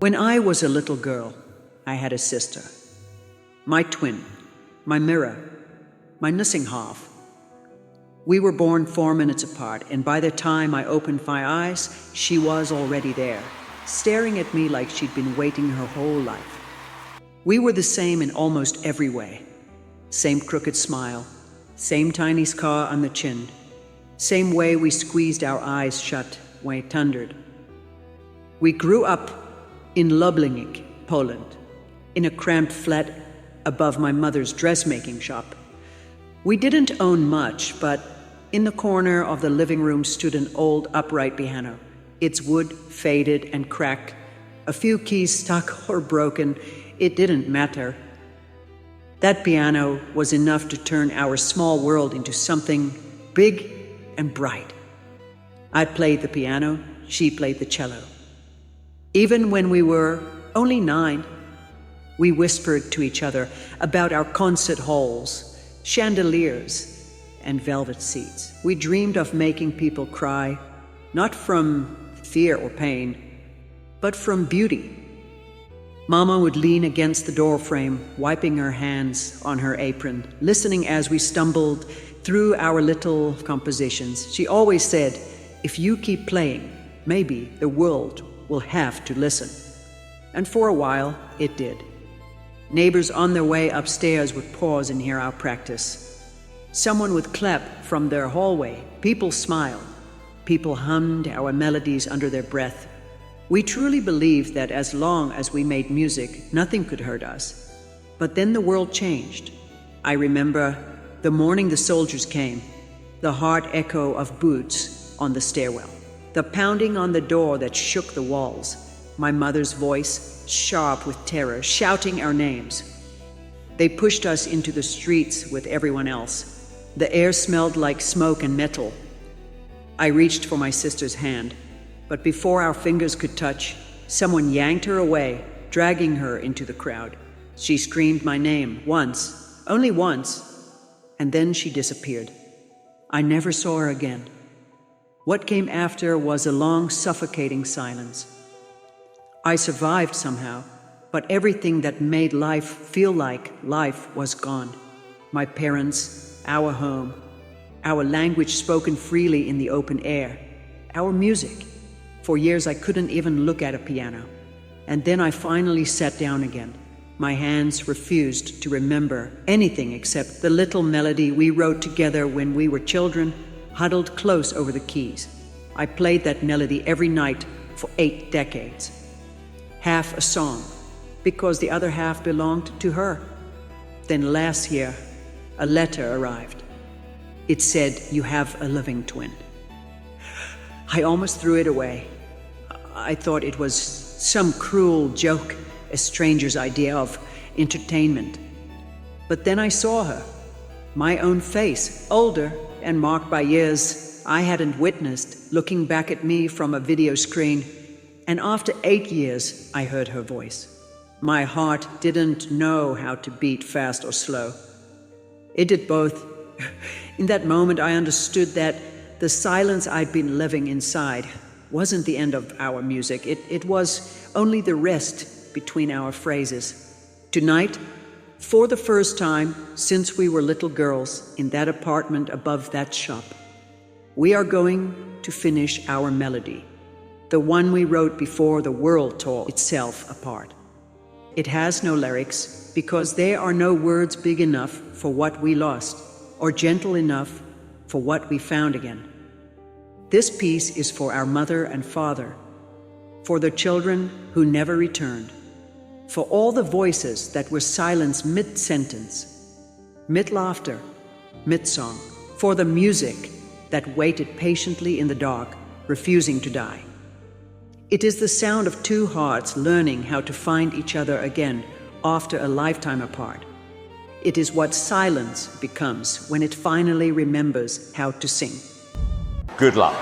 When I was a little girl, I had a sister. My twin, my mirror, my missing half. We were born 4 minutes apart, and by the time I opened my eyes, she was already there, staring at me like she'd been waiting her whole life. We were the same in almost every way. Same crooked smile, same tiny scar on the chin, same way we squeezed our eyes shut when it thundered. We grew up in Lublin, Poland, in a cramped flat above my mother's dressmaking shop. We didn't own much, but in the corner of the living room stood an old upright piano. Its wood faded and cracked, a few keys stuck or broken. It didn't matter. That piano was enough to turn our small world into something big and bright. I played the piano, she played the cello. Even when we were only 9, we whispered to each other about our concert halls, chandeliers, and velvet seats. We dreamed of making people cry, not from fear or pain, but from beauty. Mama would lean against the doorframe, wiping her hands on her apron, listening as we stumbled through our little compositions. She always said, "If you keep playing, maybe the world will have to listen." And for a while, it did. Neighbors on their way upstairs would pause and hear our practice. Someone would clap from their hallway. People smiled. People hummed our melodies under their breath. We truly believed that as long as we made music, nothing could hurt us. But then the world changed. I remember the morning the soldiers came, the hard echo of boots on the stairwell, the pounding on the door that shook the walls, my mother's voice, sharp with terror, shouting our names. They pushed us into the streets with everyone else. The air smelled like smoke and metal. I reached for my sister's hand, but before our fingers could touch, someone yanked her away, dragging her into the crowd. She screamed my name once, only once, and then she disappeared. I never saw her again. What came after was a long, suffocating silence. I survived somehow, but everything that made life feel like life was gone. My parents, our home, our language spoken freely in the open air, our music. For years I couldn't even look at a piano. And then I finally sat down again. My hands refused to remember anything except the little melody we wrote together when we were children, huddled close over the keys. I played that melody every night for 8 decades. Half a song, because the other half belonged to her. Then last year, a letter arrived. It said, "You have a living twin." I almost threw it away. I thought it was some cruel joke, a stranger's idea of entertainment. But then I saw her, my own face, older and marked by years I hadn't witnessed, looking back at me from a video screen. And after 8 years, I heard her voice. My heart didn't know how to beat fast or slow. It did both. In that moment, I understood that the silence I'd been living inside wasn't the end of our music. It was only the rest between our phrases. Tonight, for the first time since we were little girls in that apartment above that shop, we are going to finish our melody, the one we wrote before the world tore itself apart. It has no lyrics because there are no words big enough for what we lost or gentle enough for what we found again. This piece is for our mother and father, for the children who never returned, for all the voices that were silenced mid-sentence, mid-laughter, mid-song, for the music that waited patiently in the dark, refusing to die. It is the sound of 2 hearts learning how to find each other again after a lifetime apart. It is what silence becomes when it finally remembers how to sing. Good luck.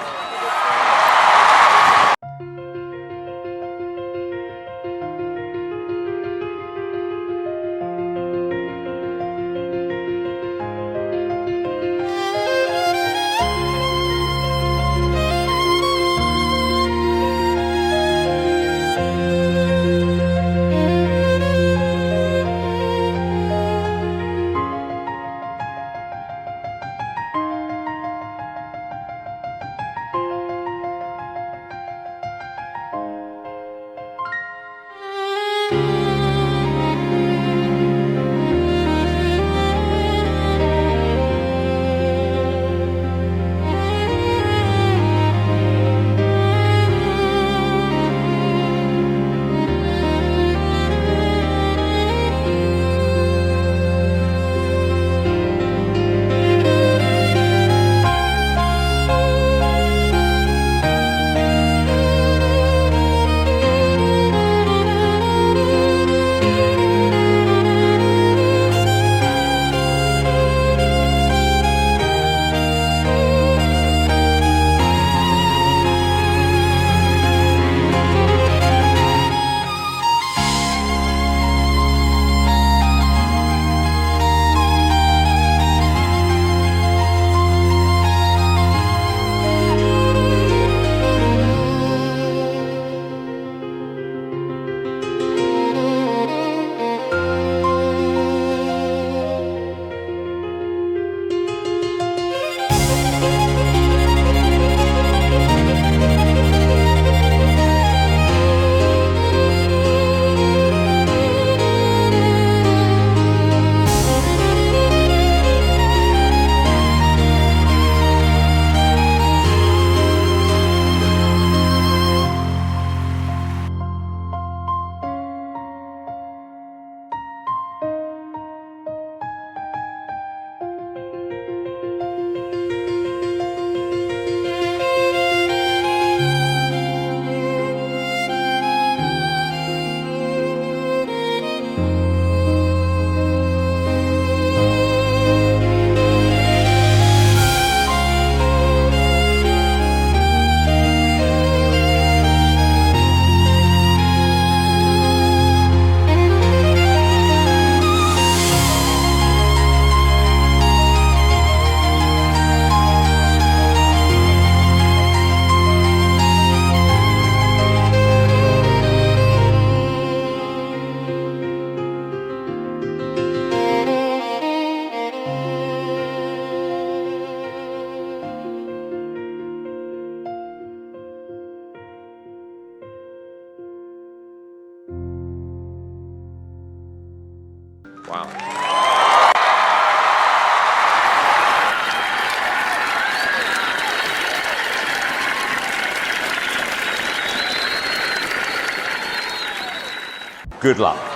Wow. Good luck.